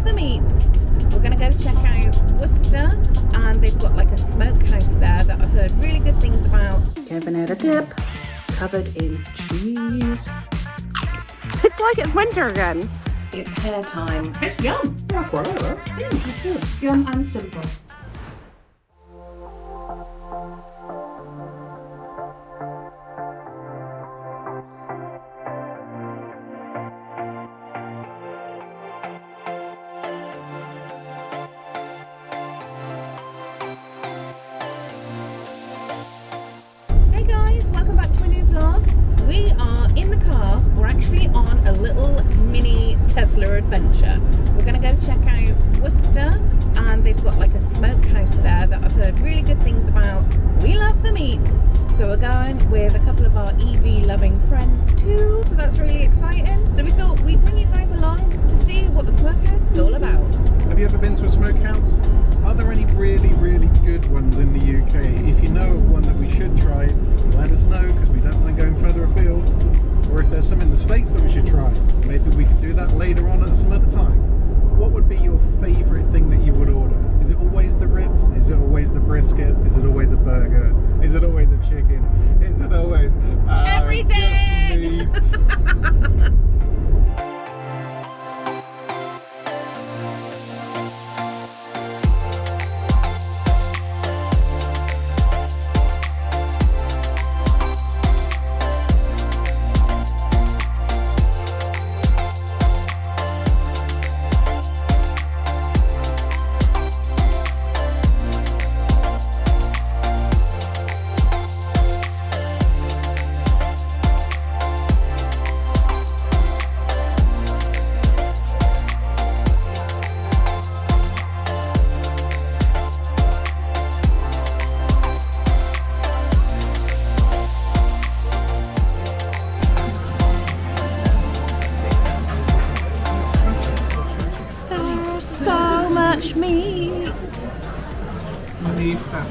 love the meats. We're going to go check out Worcester, and they've got like a smokehouse there that I've heard really good things about. Giving it a dip, covered in cheese. It's like it's winter again. It's hair time. It's yum. Yeah, I quite like that. It's good. Yum and simple. Hey guys, welcome back to a new vlog. We are in the car. We're actually on a little mini Tesla adventure. We're going to go check out Worcester, and they've got like a smokehouse there that I've heard really good things about. We love the meats, so we're going with a couple of our EV loving friends too, so that's really exciting. So we thought we'd bring you guys along to see what the smokehouse is all about. Have you ever been to a smokehouse? Are there any really good ones in the UK? If you know of one that we should try, let us know, because we don't mind going further afield. Or if there's some in the States that we should try, maybe we could do that later on at some other time. What would be your favourite thing that you would order? Is it always the ribs? Is it always the brisket? Is it always a burger? Is it always a chicken? Is it always everything? It's just meat. So much meat. I need that.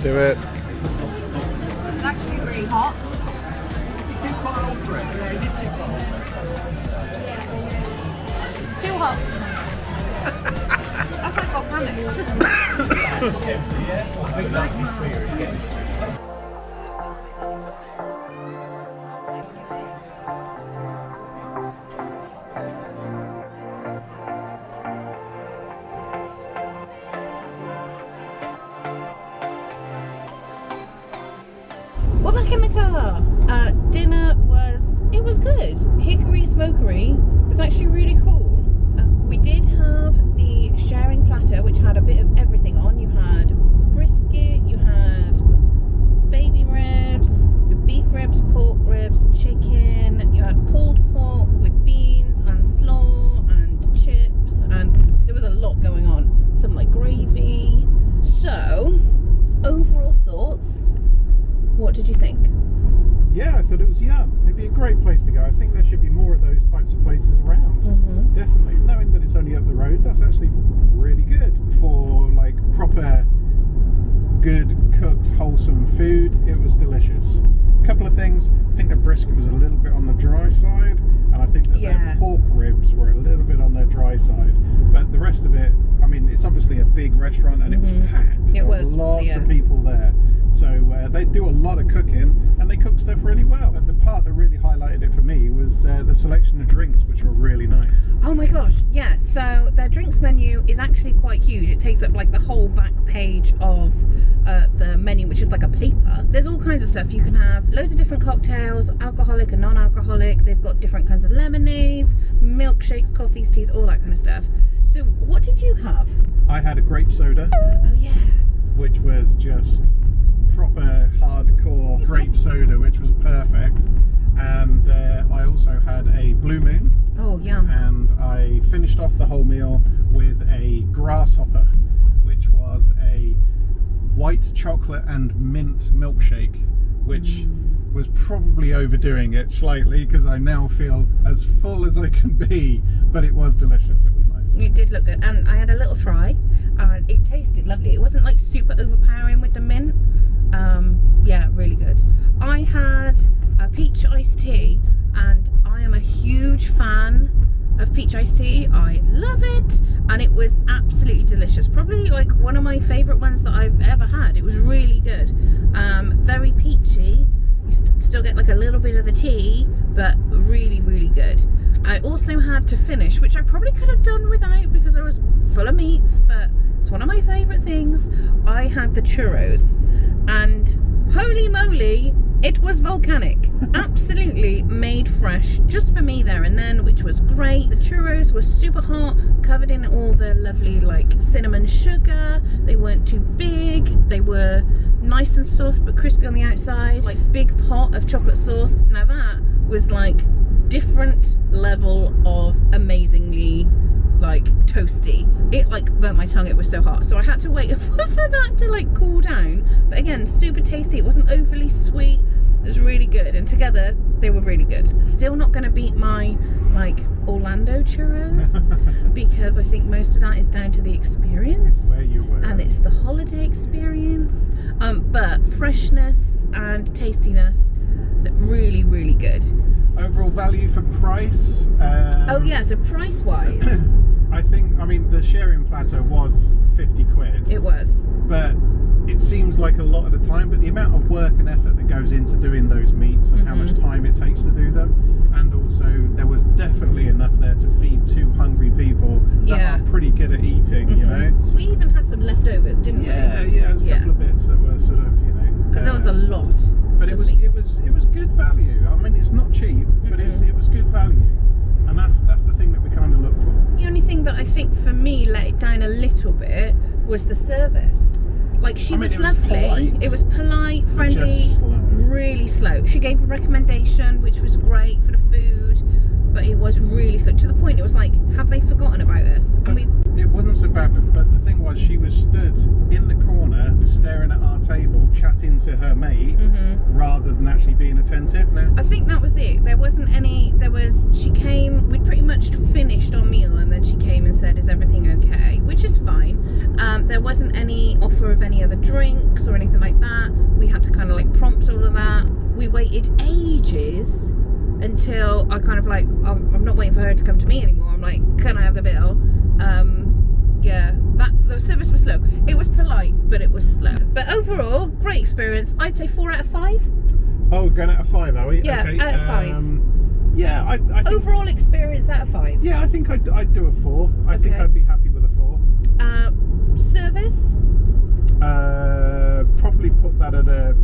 Do it. It's actually really hot. Too hot. That's like organic. We're back in the car. Dinner was good. Hickory Smokehouse was actually really cool. We did have the sharing platter, which had a bit of everything on. You had brisket, you had baby ribs, beef ribs, pork ribs, chicken, you had pulled pork with beans and slaw and chips, and there was a lot going on. Some like gravy. So, overall thoughts, what did you think? Yeah, I thought it was yum. It'd be a great place to go. I think there should be more of those types of places around. Definitely. Knowing that it's only up the road, that's actually really good for like proper, good, cooked, wholesome food. It was delicious. A couple of things. I think the brisket was a little bit on the dry side, and I think that their pork ribs were a little bit on the dry side. But the rest of it, I mean, it's obviously a big restaurant, and it was packed. There was lots of people there. So they do a lot of cooking, and they cook stuff really well. And the part that really highlighted it for me was the selection of drinks, which were really nice. Oh my gosh, yeah. So their drinks menu is actually quite huge. It takes up like the whole back page of the menu, which is like a paper. There's all kinds of stuff. You can have loads of different cocktails, alcoholic and non-alcoholic. They've got different kinds of lemonades, milkshakes, coffees, teas, all that kind of stuff. So what did you have? I had a grape soda. Oh yeah. Which was just proper hardcore grape soda, which was perfect. And I also had a Blue Moon. Oh, yum. And I finished off the whole meal with a grasshopper, which was a white chocolate and mint milkshake, which was probably overdoing it slightly because I now feel as full as I can be, but it was delicious. It was nice. It did look good, and I had a little try, and it tasted lovely. It wasn't like super overpowering with the mint, peach iced tea, and I am a huge fan of peach iced tea. I love it, and it was absolutely delicious. Probably like one of my favourite ones that I've ever had. It was really good. Very peachy. You still get like a little bit of the tea, but really, really good. I also had to finish, which I probably could have done without because I was full of meats, but it's one of my favourite things. I had the churros, and holy moly, it was volcanic. Absolutely made fresh just for me there and then, which was great. The churros were super hot, covered in all the lovely like cinnamon sugar. They weren't too big. They were nice and soft but crispy on the outside. Like big pot of chocolate sauce. Now that was like different level of amazingly like toasty. It like burnt my tongue, it was so hot, so I had to wait for that to like cool down. But again, super tasty. It wasn't overly sweet. It was really good, and together they were really good. Still not going to beat my like Orlando churros because I think most of that is down to the experience. It's where you were, and it's the holiday experience. But freshness and tastiness, really, really good. Overall value for price. Oh yeah, so price wise, I think, I mean, the sharing platter was 50 quid. it was. But it seems like a lot of the time, but the amount of work and effort that goes into doing those meats and how much time it takes to do them, and also there was definitely enough there to feed 2 hungry people that are pretty good at eating, you know. We even had some leftovers, didn't we? Yeah, there's a couple of bits that were sort of, you know, because there was a lot. but it was good value. I mean, it's not cheap, but it was good value, and that's the thing that we kind of look for. The only thing that I think for me let it down a little bit was the service. Like she was lovely. It was polite, friendly, just slow. Really slow. She gave a recommendation, which was great for the food, but it was really slow to the point. It was like, have they forgotten about us? And it wasn't so bad, but the thing was, she was stood in the corner staring at our table, chatting to her mate, rather than actually being attentive. Now, I think that was it. There wasn't any. She came. We'd pretty much finished our meal, and then she came and said, "Is everything okay?" Which is fine. There wasn't any offer of any other drinks or anything like that. We had to kind of like prompt all of that. We waited ages until I kind of like, I'm not waiting for her to come to me anymore. I'm like, can I have the bill? The service was slow. It was polite, but it was slow. But overall, great experience. I'd say 4 out of 5. oh, we're going out of 5, are we? Yeah, okay. out of 5. Yeah, I think, overall experience out of 5. yeah, I think I'd do a 4. I think I'd be happy with a 4. Service. Probably put that at a.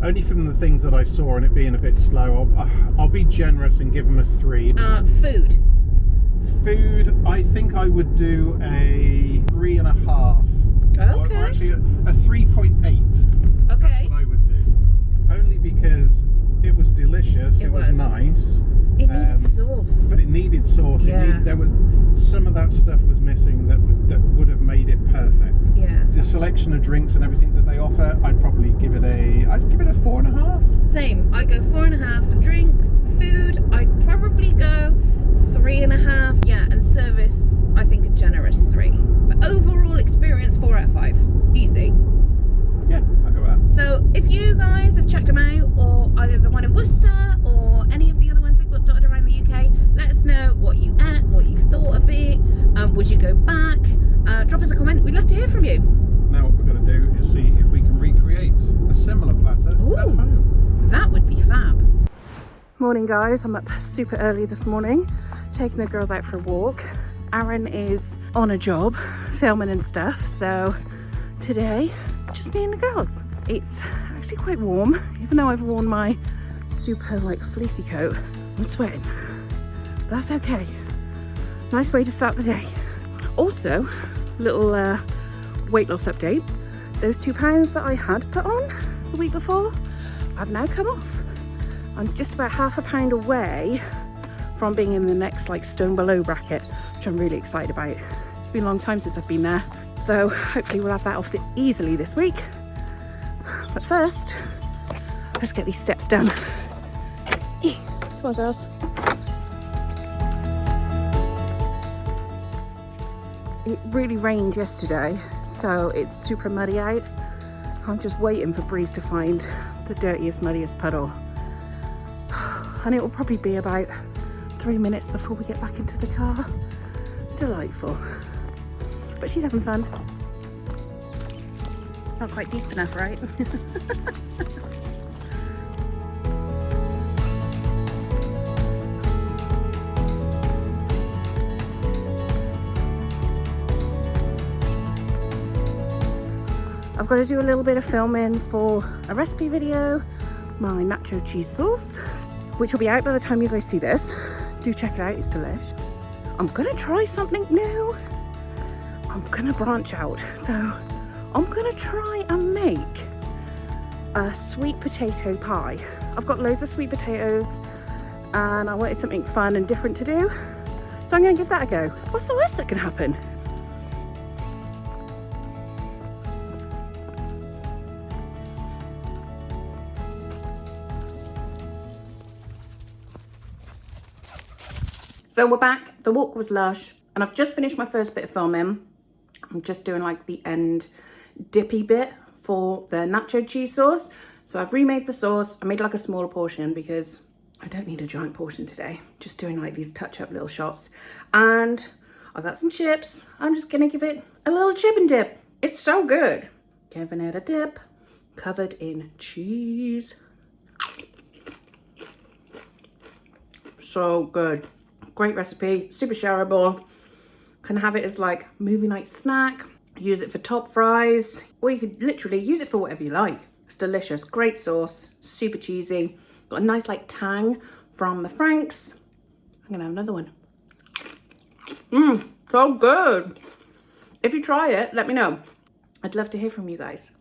Only from the things that I saw and it being a bit slow, I'll be generous and give them a 3. Food. Food, I think I would do a 3.5. Okay. Or actually a 3.8. Okay. That's what I would do. Only because it was delicious. It was nice. It needed sauce. But it needed sauce. Yeah. There was some of that stuff was missing that would have made it perfect. Yeah. The selection of drinks and everything that they offer, I'd probably give it a 4.5. Same. I go 4.5 for drinks. Food, I'd probably go 3.5. Yeah, and service, I think a generous 3. But overall experience, 4 out of 5. Easy. Yeah, I'll go with that. So if you guys have checked them out, or either the one in Worcester or any of the other ones they've got dotted around the UK, let us know what you ate, what you thought of it. Would you go back? Drop us a comment. We'd love to hear from you. Now what we're going to do is see if we can recreate a similar platter at home. That would be fab. Morning guys, I'm up super early this morning, taking the girls out for a walk. Aaron is on a job, filming and stuff, so today it's just me and the girls. It's actually quite warm, even though I've worn my super like fleecy coat. I'm sweating, but that's okay. Nice way to start the day. Also, little weight loss update. Those 2 pounds that I had put on the week before, I've now come off. I'm just about half a pound away from being in the next like stone below bracket, which I'm really excited about. It's been a long time since I've been there, so hopefully we'll have that off easily this week. But first, let's get these steps done. Come on girls. It really rained yesterday, so it's super muddy out. I'm just waiting for Breeze to find the dirtiest, muddiest puddle. and it will probably be about 3 minutes before we get back into the car. Delightful. But she's having fun. Not quite deep enough, right? I've got to do a little bit of filming for a recipe video, my nacho cheese sauce, which will be out by the time you guys see this. Do check it out, it's delish. I'm gonna try something new. I'm gonna branch out. So I'm gonna try and make a sweet potato pie. I've got loads of sweet potatoes and I wanted something fun and different to do. So I'm gonna give that a go. What's the worst that can happen? So we're back, the walk was lush, and I've just finished my first bit of filming. I'm just doing like the end dippy bit for the nacho cheese sauce. So I've remade the sauce. I made like a smaller portion because I don't need a giant portion today. Just doing like these touch-up little shots. And I got some chips. I'm just gonna give it a little chip and dip. It's so good. Giving it a dip, covered in cheese. So good. Great recipe, super shareable. Can have it as like movie night snack, use it for top fries, or you could literally use it for whatever you like. It's delicious, great sauce, super cheesy. Got a nice like tang from the Franks. I'm gonna have another one. So good. If you try it, let me know. I'd love to hear from you guys.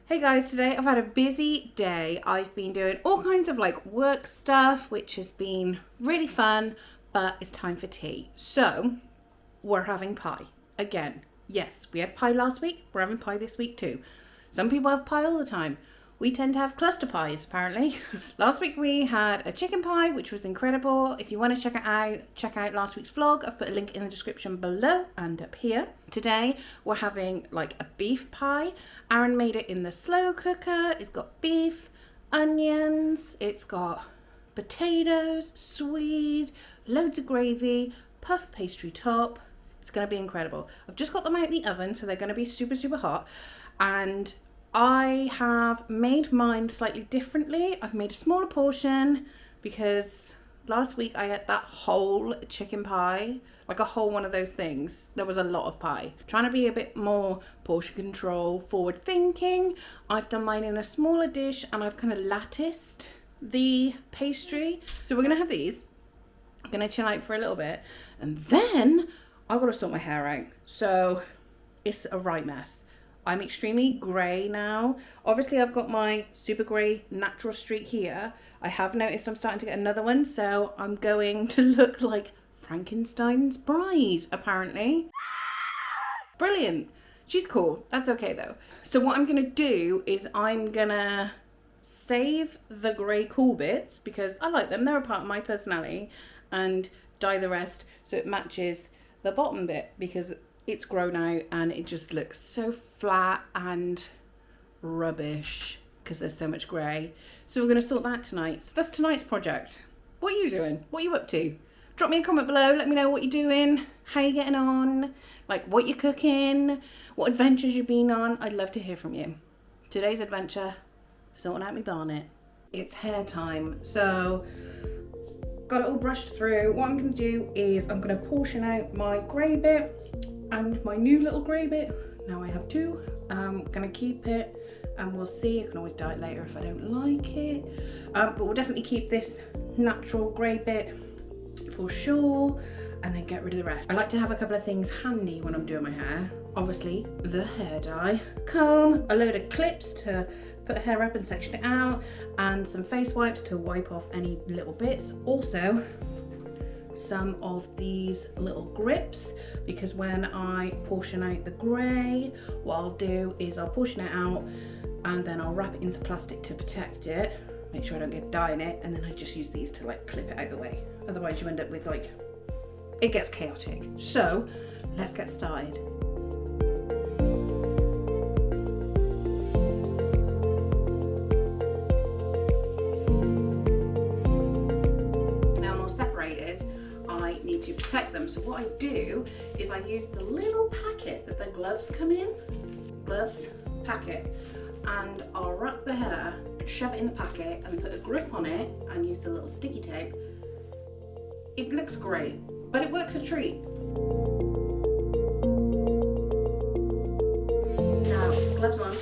Hey guys, today I've had a busy day. I've been doing all kinds of like work stuff, which has been really fun, but it's time for tea. So we're having pie again. Yes, we had pie last week. We're having pie this week too. Some people have pie all the time. We tend to have cluster pies apparently. Last week we had a chicken pie, which was incredible. If you want to check out last week's vlog. I've put a link in the description below and up here. Today we're having like a beef pie. Aaron made it in the slow cooker. It's got beef, onions, it's got potatoes, swede, loads of gravy, puff pastry top. It's going to be incredible. I've just got them out the oven, so they're going to be super, super hot. And I have made mine slightly differently. I've made a smaller portion because last week I ate that whole chicken pie, like a whole one of those things. There was a lot of pie. Trying to be a bit more portion control, forward thinking. I've done mine in a smaller dish and I've kind of latticed the pastry. So we're going to have these. I'm going to chill out for a little bit and then I've got to sort my hair out. So it's a right mess. I'm extremely grey now. Obviously I've got my super grey natural streak here. I have noticed I'm starting to get another one, so I'm going to look like Frankenstein's bride, apparently. Brilliant. She's cool. That's okay though. So what I'm gonna do is I'm gonna save the grey cool bits because I like them. They're a part of my personality, and dye the rest so it matches the bottom bit because it's grown out and it just looks so flat and rubbish because there's so much grey. So we're going to sort that tonight. So that's tonight's project. What are you doing? What are you up to? Drop me a comment below. Let me know what you're doing, how you're getting on, like what you're cooking, what adventures you've been on. I'd love to hear from you. Today's adventure, sorting out my barnet. It's hair time. So got it all brushed through. What I'm going to do is I'm going to portion out my grey bit and my new little grey bit. Now I have two. I'm gonna keep it and we'll see. I can always dye it later if I don't like it. But we'll definitely keep this natural grey bit for sure and then get rid of the rest. I like to have a couple of things handy when I'm doing my hair. Obviously the hair dye, comb, a load of clips to put hair up and section it out, and some face wipes to wipe off any little bits. Also some of these little grips because when I portion out the grey, what I'll do is I'll portion it out and then I'll wrap it into plastic to protect it, make sure I don't get dye in it, and then I just use these to like clip it out of the way. Otherwise you end up with like, it gets chaotic. So let's get started. protect them. So what I do is I use the little packet that the gloves come in, gloves packet, and I'll wrap the hair, shove it in the packet, and put a grip on it and use the little sticky tape. It looks great, but it works a treat. Now, gloves on.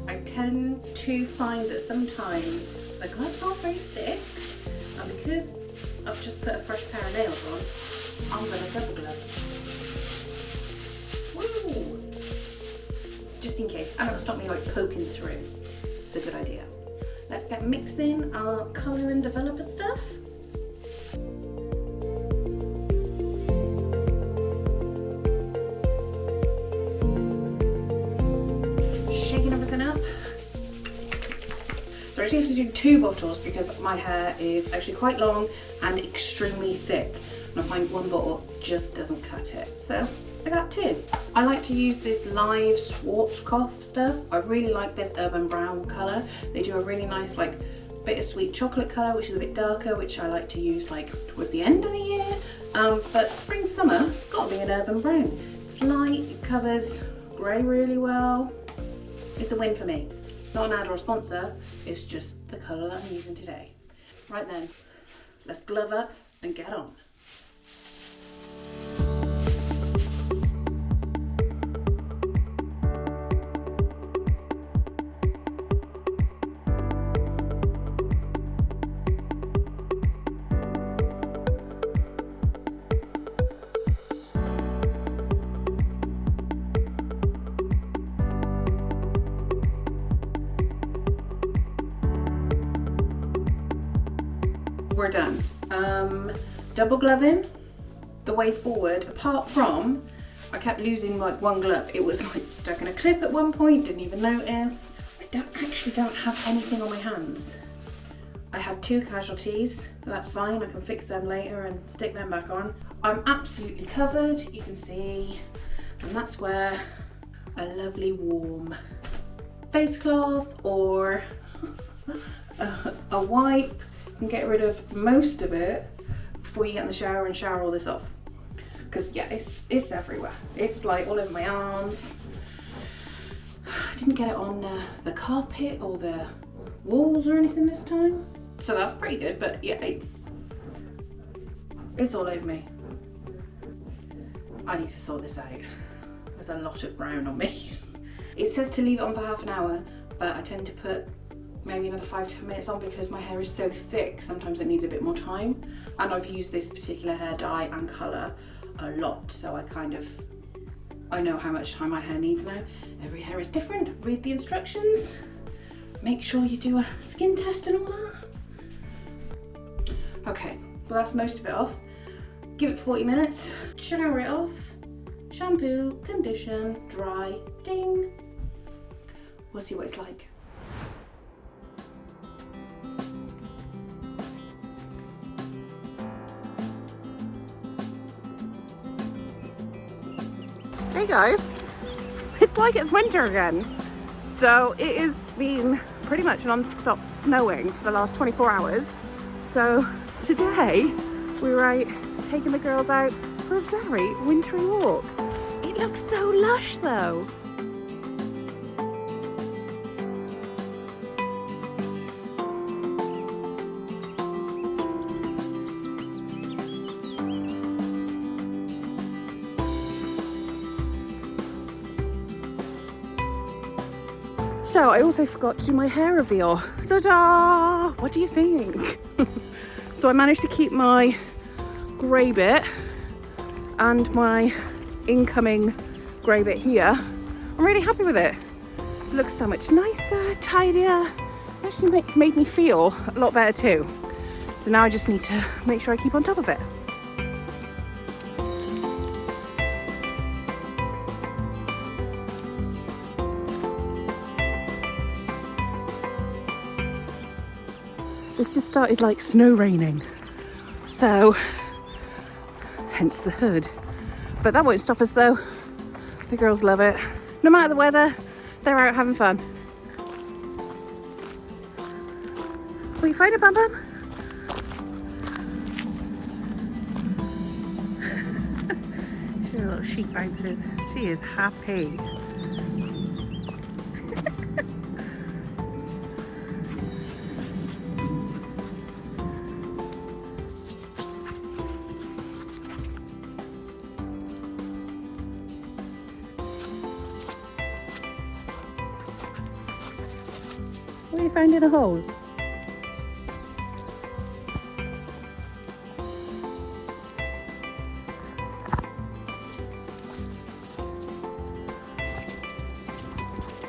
I tend to find that sometimes the gloves are very thick, and because I've just put a fresh pair of nails on, I'm going to double glove. Woo! Just in case, and it'll stop me like poking through. It's a good idea. Let's get mixing our colour and developer stuff. Shaking everything up. So I actually have to do 2 bottles because my hair is actually quite long and extremely thick, and I find 1 bottle just doesn't cut it. So I got 2. I like to use this live schwarzkopf stuff. I really like this urban brown colour. They do a really nice like bittersweet chocolate colour, which is a bit darker, which I like to use like towards the end of the year. But spring, summer, it's got to be an urban brown. It's light, it covers grey really well. It's a win for me. Not an ad or a sponsor, it's just the colour that I'm using today. Right then, let's glove up and get on. We're done. Double gloving, the way forward, apart from I kept losing like 1 glove. It was like stuck in a clip at one point, didn't even notice. I don't have anything on my hands. I had 2 casualties, but that's fine. I can fix them later and stick them back on. I'm absolutely covered, you can see, and that's where a lovely warm face cloth or a wipe and get rid of most of it before you get in the shower and shower all this off. Because yeah, it's everywhere. It's like all over my arms. I didn't get it on the carpet or the walls or anything this time. So that's pretty good, but yeah, it's all over me. I need to sort this out. There's a lot of brown on me. It says to leave it on for half an hour, but I tend to put maybe another 5-10 minutes on because my hair is so thick. Sometimes it needs a bit more time. And I've used this particular hair dye and colour a lot, so I know how much time my hair needs now. Every hair is different. Read the instructions. Make sure you do a skin test and all that. Okay, well that's most of it off. Give it 40 minutes, shower it off, shampoo, condition, dry, ding. We'll see what it's like. Hey guys, it's like it's winter again. So it has been pretty much non-stop snowing for the last 24 hours. So today we were out taking the girls out for a very wintry walk. It looks so lush though. So I also forgot to do my hair reveal. Ta-da! What do you think? So I managed to keep my grey bit and my incoming grey bit here. I'm really happy with it. It looks so much nicer, tidier. It's actually made me feel a lot better too. So now I just need to make sure I keep on top of it. It's just started like snow raining, so hence the hood. But that won't stop us though. The girls love it. No matter the weather, they're out having fun. What are you finding, Bum Bum? she bounces. She is happy. What have you found in a hole?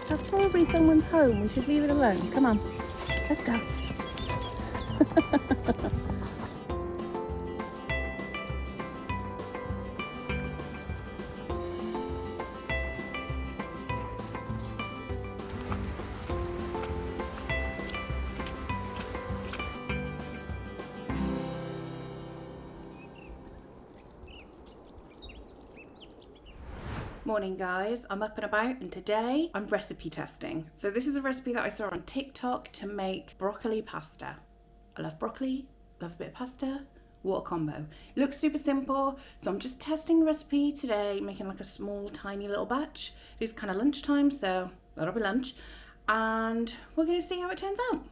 That's probably someone's home. We should leave it alone. Come on, let's go. Morning guys, I'm up and about and today I'm recipe testing. So this is a recipe that I saw on TikTok to make broccoli pasta. I love broccoli, love a bit of pasta, what a combo. It looks super simple, so I'm just testing the recipe today, making like a small tiny little batch. It's kind of lunchtime, so that'll be lunch. And we're gonna see how it turns out.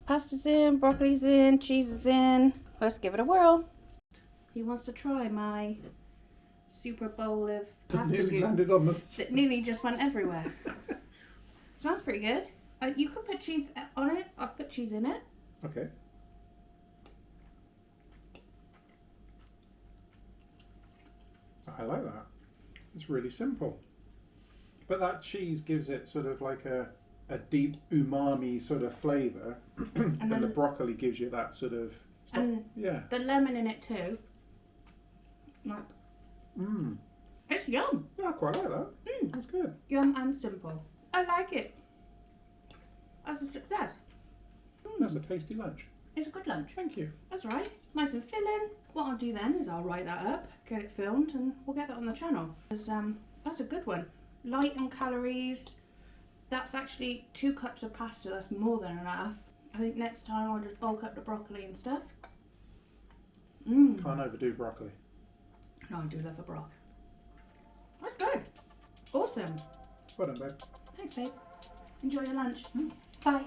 Pasta's in, broccoli's in, cheese is in. Let's give it a whirl. He wants to try my super bowl of pasta Nearly goo landed on the... that nearly just went everywhere. Smells pretty good. You could put cheese on it. I've put cheese in it. Okay. I like that. It's really simple. But that cheese gives it sort of like a deep umami sort of flavour, and the broccoli gives you that sort of, and yeah, the lemon in it too. Like, it's yum. yeah, I quite like that. That's good. Yum and simple. I like it. That's a success. That's a tasty lunch. It's a good lunch. Thank you. That's right. Nice and filling. What I'll do then is I'll write that up, get it filmed, and we'll get that on the channel. Because that's a good one. Light on calories. That's actually 2 cups of pasta. That's more than enough. I think next time I'll just bulk up the broccoli and stuff. Can't overdo broccoli. No, I do love a broc. That's good. Awesome. Well done, babe. Thanks, babe. Enjoy your lunch. Bye.